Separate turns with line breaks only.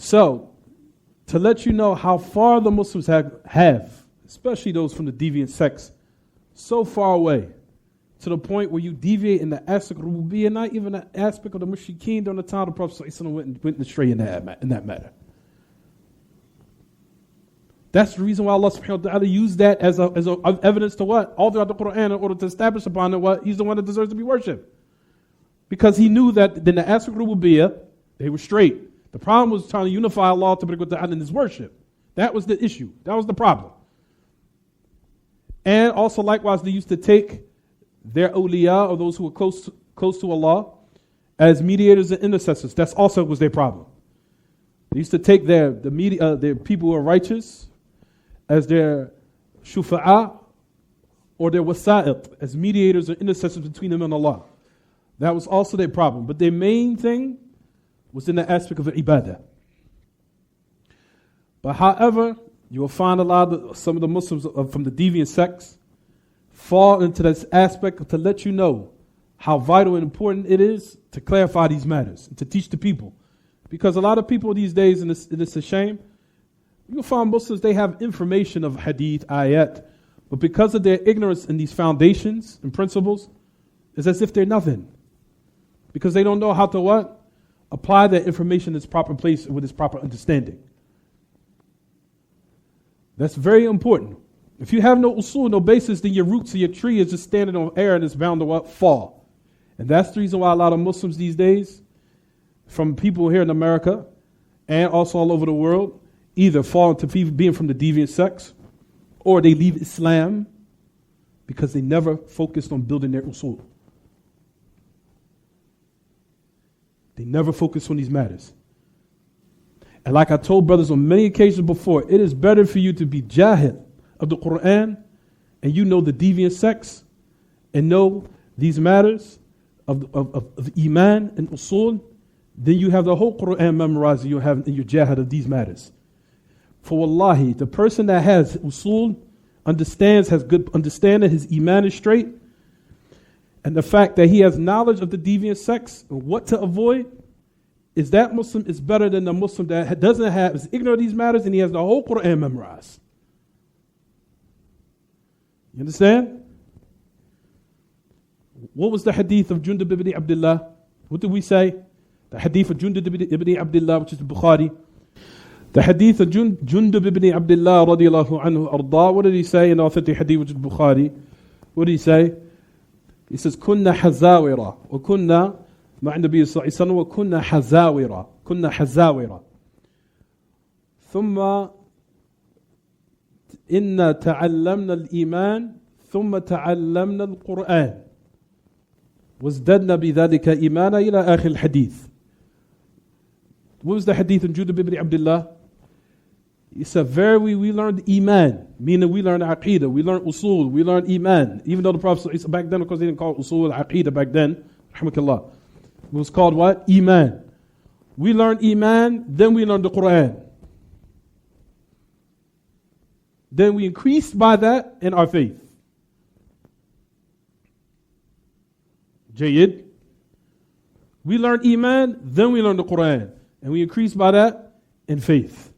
So, to let you know how far the Muslims have, especially those from the deviant sects, so far away, to the point where you deviate in the aspect of rububiyyah, not even the aspect of the mushrikeen during the time of the Prophet ﷺ went astray in that matter. That's the reason why Allah subhanahu wa ta'ala used that as evidence to what? All throughout the Quran in order to establish upon it what? He's the one that deserves to be worshipped. Because he knew that in the aspect of rububiyyah, they were straight. The problem was trying to unify Allah in his worship. That was the issue. That was the problem. And also likewise, they used to take their awliya, or those who were close to Allah, as mediators and intercessors. That's also was their problem. They used to take their people who are righteous as their shufa'a or their wasa'it, as mediators or intercessors between them and Allah. That was also their problem. But their main thing was in the aspect of ibadah. But however, you will find some of the Muslims from the deviant sects fall into this aspect to let you know how vital and important it is to clarify these matters and to teach the people. Because a lot of people these days, and it's a shame, you'll find Muslims, they have information of hadith, ayat, but because of their ignorance in these foundations and principles, it's as if they're nothing. Because they don't know how to what? Apply that information in its proper place with its proper understanding. That's very important. If you have no usul, no basis, then your roots of your tree is just standing on air and it's bound to what? Fall. And that's the reason why a lot of Muslims these days, from people here in America and also all over the world, either fall into being from the deviant sects or they leave Islam because they never focused on building their usul. They never focused on these matters. And like I told brothers on many occasions before, it is better for you to be jahil of the Quran and you know the deviant sects and know these matters of iman and usul, then you have the whole Quran memorized and you have in your jihad of these matters. For wallahi, the person that has usul, has good understanding, his iman is straight, and the fact that he has knowledge of the deviant sects and what to avoid, is that Muslim is better than the Muslim that is ignorant of these matters and he has the whole Quran memorized. You understand? What was the hadith of Jundub ibn Abdillah? What did we say? The hadith of Jundub ibn Abdillah, which is the Bukhari. The hadith of Jundub ibn Abdillah radiallahu anhu arda. What did he say in the authentic hadith, which is Bukhari? What did he say? He says, كنا حزاورة وكنا مع النبي صلى الله عليه وسلم وكنا حزاورة كنا حزاورة ثم إنا تعلمنا الإيمان ثم تعلمنا القرآن وازددنا بذلك إيمانا إلى آخر الحديث. What was the hadith in Jundub ibn Abdullah? He said, verily we learned iman, meaning we learned aqidah, we learned usul, we learned iman. Even though the Prophet back then, of course, they didn't call it usul aqidah back then, rahmakallah. It was called what? Iman. We learned iman, then we learned the Quran. Then we increased by that in our faith. Jayyid. We learned iman, then we learned the Quran. And we increased by that in faith.